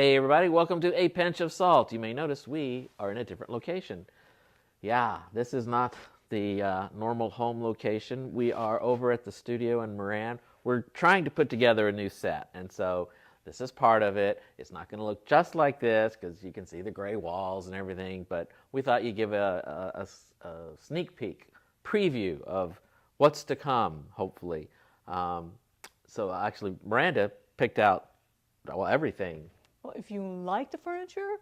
Hey everybody, welcome to A Pinch of Salt. You may notice we are in a different location. Yeah, this is not the normal home location. We are over at the studio in Miranda. We're trying to put together a new set, and so this is part of it. It's not going to look just like this because you can see the gray walls and everything, but we thought you'd give a sneak peek, preview of what's to come, hopefully. So actually, Miranda picked out, well, everything. Well, if you like the furniture,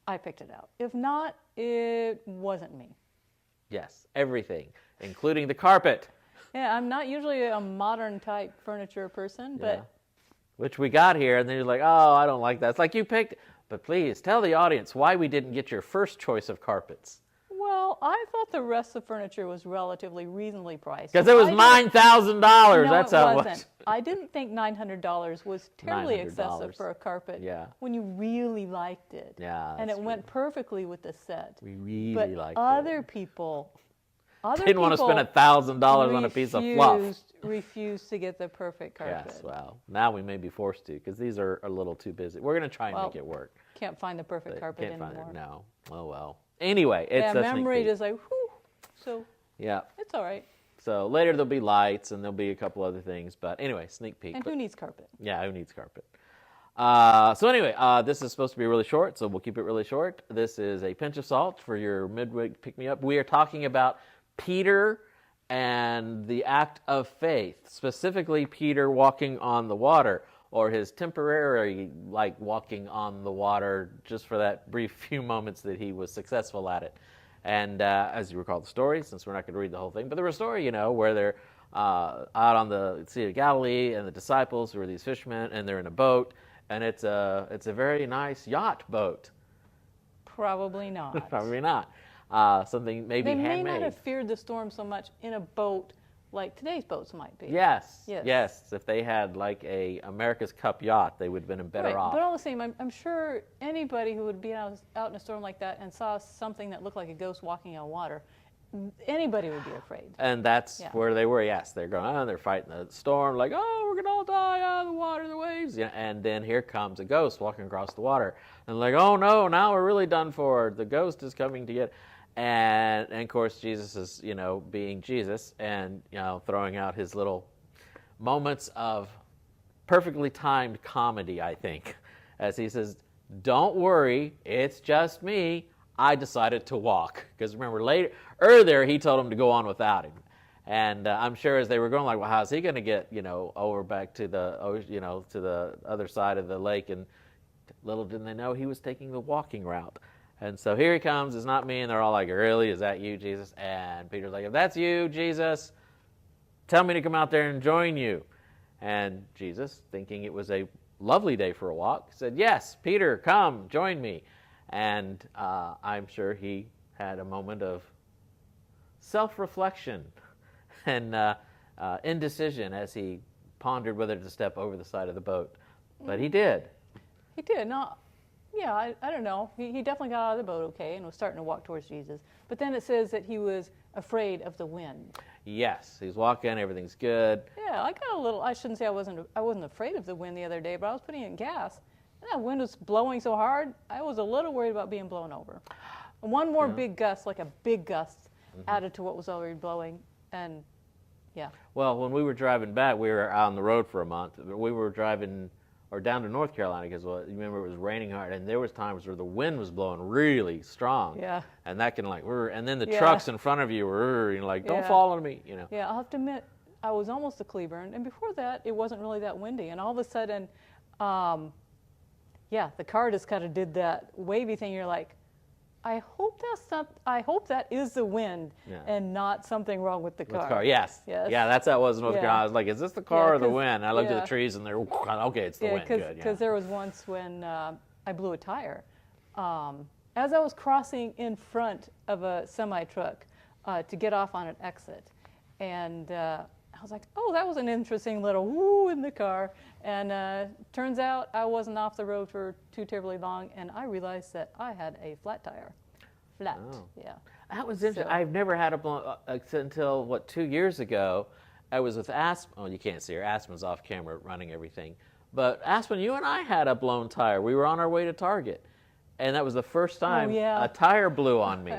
I picked it out. If not, it wasn't me. Yes, everything, including the carpet. Yeah, I'm not usually a modern type furniture person, but... Yeah. Which we got here, and then you're like, oh, I don't like that. It's like you picked, but please tell the audience why we didn't get your first choice of carpets. Well, I thought the rest of the furniture was relatively reasonably priced. Because it was $9,000. No, That's how it was. I didn't think $900 was terribly excessive for a carpet. Yeah. When you really liked it. Yeah. And it went perfectly with the set. We really liked it. Other people didn't want to spend $1,000 on a piece of fluff. Refused to get the perfect carpet. Yes, well, now we may be forced to because these are a little too busy. We're going to try and make it work. Can't find the perfect carpet anymore. Can't find it, no. Oh, well. Anyway, it's a memory just like, whew. So, yeah. It's all right. So later there'll be lights and there'll be a couple other things. But anyway, sneak peek. And who needs carpet? Yeah, who needs carpet? So anyway, this is supposed to be really short, so we'll keep it really short. This is a pinch of salt for your midweek pick-me-up. We are talking about Peter and the act of faith, specifically Peter walking on the water, or his temporary, walking on the water just for that brief few moments that he was successful at it. And as you recall the story, since we're not going to read the whole thing, but there was a story, where they're out on the Sea of Galilee, and the disciples who are these fishermen, and they're in a boat, and it's a very nice yacht boat. Probably not. Probably not. Something maybe handmade. They may not have feared the storm so much in a boat like today's boats might be. Yes. If they had a America's Cup yacht, they would have been better off. But all the same, I'm sure anybody who would be out in a storm like that and saw something that looked like a ghost walking on water, anybody would be afraid. And that's where they were. Yes, they're going. They're fighting the storm, we're gonna all die out of the water, the waves. Yeah, and then here comes a ghost walking across the water, and oh no, now we're really done for. The ghost is coming to get. And of course, Jesus is, being Jesus and, throwing out his little moments of perfectly timed comedy, I think, as he says, don't worry, it's just me. I decided to walk. Because remember, earlier he told him to go on without him. And I'm sure as they were going, well, how's he going to get, over back to the, to the other side of the lake? And little didn't they know he was taking the walking route. And so here he comes, it's not me, and they're all like, really, is that you, Jesus? And Peter's like, if that's you, Jesus, tell me to come out there and join you. And Jesus, thinking it was a lovely day for a walk, said, yes, Peter, come, join me. And I'm sure he had a moment of self-reflection and indecision as he pondered whether to step over the side of the boat. But he did. He did. No. Yeah, I don't know. He definitely got out of the boat okay and was starting to walk towards Jesus. But then it says that he was afraid of the wind. Yes, he's walking, everything's good. Yeah, I got a little, I shouldn't say I wasn't afraid of the wind the other day, but I was putting in gas, and that wind was blowing so hard, I was a little worried about being blown over. One more big gust, like a big gust, added to what was already blowing, and yeah. Well, when we were driving back, we were out on the road for a month. We were driving down to North Carolina because you remember it was raining hard, and there was times where the wind was blowing really strong. Yeah. And that can and then the trucks in front of you were don't fall on me, Yeah, I'll have to admit, I was almost to Cleburne, and before that, it wasn't really that windy, and all of a sudden, the car just kind of did that wavy thing. You're like, I hope that is the wind and not something wrong with the car. With the car, yes. Yeah, that's how it was in North Carolina. I was like, is this the car or the wind? And I looked at the trees and they're, okay, it's the wind. Because there was once when I blew a tire. As I was crossing in front of a semi-truck to get off on an exit. And I was like, oh, that was an interesting little woo in the car. And turns out I wasn't off the road for too terribly long, and I realized that I had a flat tire. Yeah. That was interesting. I've never had a blown until, 2 years ago. I was with Aspen. Oh, you can't see her. Aspen's off camera running everything. But Aspen, you and I had a blown tire. We were on our way to Target, and that was the first time a tire blew on me.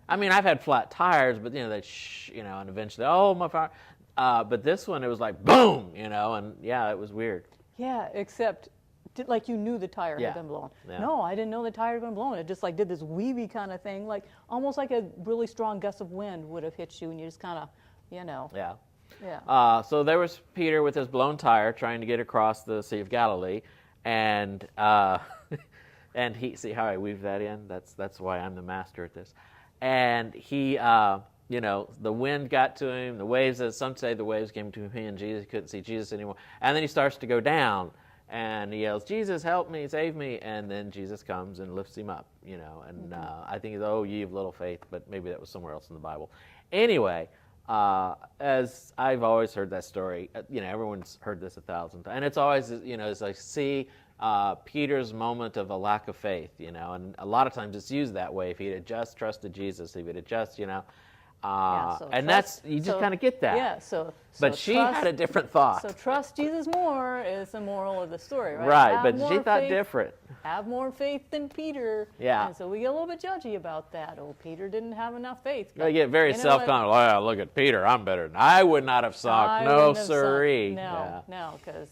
I mean, I've had flat tires, but and eventually, oh my fire. But this one, it was like boom, and yeah, it was weird. Yeah, except like you knew the tire had been blown. Yeah. No, I didn't know the tire had been blown. It just like did this weavy kind of thing, like almost like a really strong gust of wind would have hit you, and you just kind of, Yeah. Yeah. So there was Peter with his blown tire trying to get across the Sea of Galilee, and and he, see how I weave that in? That's why I'm the master at this. And he, the wind got to him, the waves, as some say, the waves came to him and Jesus. He couldn't see Jesus anymore. And then he starts to go down, and he yells, Jesus, help me, save me. And then Jesus comes and lifts him up, and I think, oh, ye of little faith, but maybe that was somewhere else in the Bible. Anyway, as I've always heard that story, everyone's heard this 1,000 times, and it's always, it's like, see Peter's moment of a lack of faith, and a lot of times it's used that way. If he had just trusted Jesus, if he had just, and that's, you just kind of get that. Yeah, but she had a different thought. So trust Jesus more is the moral of the story, right? Right, but she thought different. Have more faith than Peter. Yeah. And so we get a little bit judgy about that. Oh, Peter didn't have enough faith. They get very self-conscious. Oh, look at Peter, I'm better. I would not have sunk. No, sirree. No, because,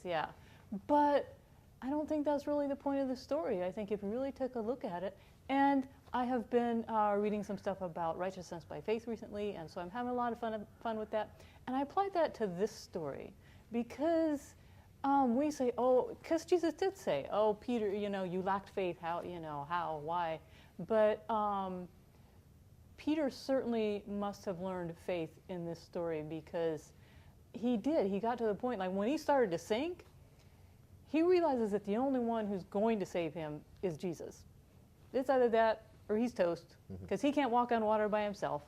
But I don't think that's really the point of the story. I think if you really took a look at it, and I have been reading some stuff about righteousness by faith recently, and so I'm having a lot of fun with that. And I applied that to this story because we say, because Jesus did say, oh, Peter, you lacked faith. How, why? But Peter certainly must have learned faith in this story because he did. He got to the point, like when he started to sink, he realizes that the only one who's going to save him is Jesus. It's either that or he's toast, because he can't walk on water by himself.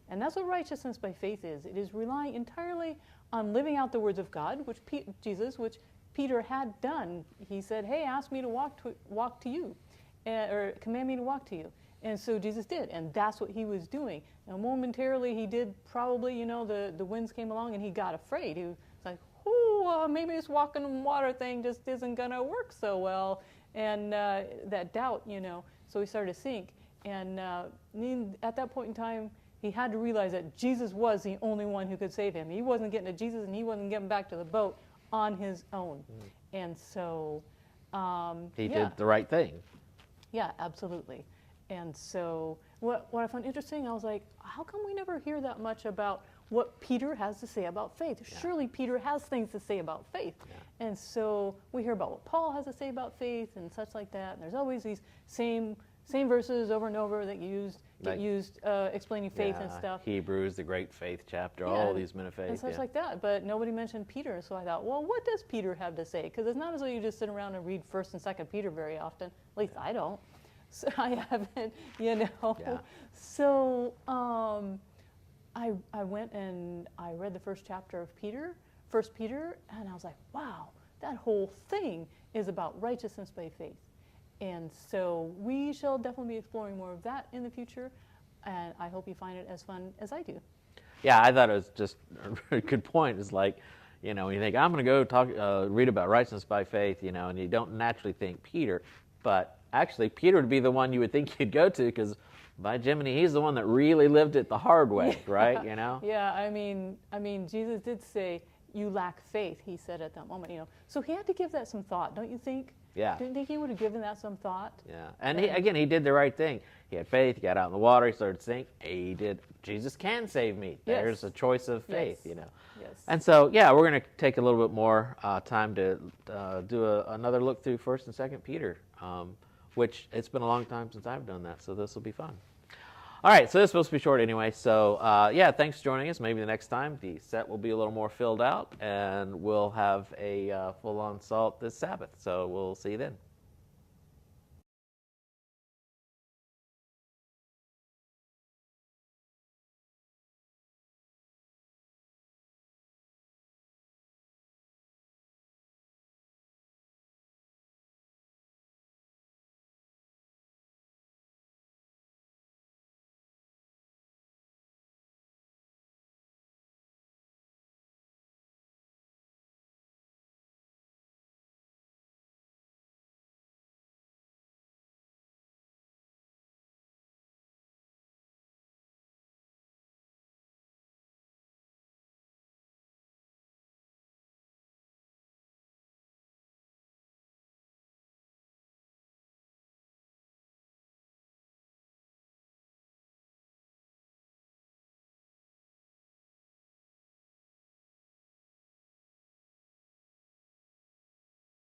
And that's what righteousness by faith is. It is relying entirely on living out the words of God, which Peter had done. He said, hey, ask me to walk to you, or command me to walk to you. And so Jesus did, and that's what he was doing. Now momentarily he did probably, the winds came along and he got afraid. He was like, maybe this walking on water thing just isn't going to work so well. And that doubt, so he started to sink. And at that point in time, he had to realize that Jesus was the only one who could save him. He wasn't getting to Jesus, and he wasn't getting back to the boat on his own. And so he did the right thing. Yeah, absolutely. And so what I found interesting, I was like, how come we never hear that much about what Peter has to say about faith? Surely Peter has things to say about faith. And so we hear about what Paul has to say about faith and such like that. And there's always these same verses over and over that get used explaining faith and stuff. Hebrews, the great faith chapter, all these men of faith. And such like that. But nobody mentioned Peter. So I thought, well, what does Peter have to say? Because it's not as though you just sit around and read 1st and 2nd Peter very often. At least I don't. So I haven't, So I went and I read the first chapter of 1 Peter, and I was like, wow, that whole thing is about righteousness by faith. And so we shall definitely be exploring more of that in the future, and I hope you find it as fun as I do. Yeah, I thought it was just a good point. It's like, when you think, I'm going to go read about righteousness by faith, and you don't naturally think Peter, but actually Peter would be the one you would think you'd go to, because by Jiminy, he's the one that really lived it the hard way, right? Yeah, I mean, Jesus did say, you lack faith, he said at that moment, So he had to give that some thought, don't you think? Yeah. Didn't think he would have given that some thought? Yeah. And he did the right thing. He had faith, he got out in the water, he started to sink. He did, Jesus can save me. There's a choice of faith, Yes. And so, we're going to take a little bit more time to do another look through 1st and 2nd Peter, which it's been a long time since I've done that, so this will be fun. All right, so this is supposed to be short anyway. So, thanks for joining us. Maybe the next time the set will be a little more filled out, and we'll have a full-on salt this Sabbath. So we'll see you then.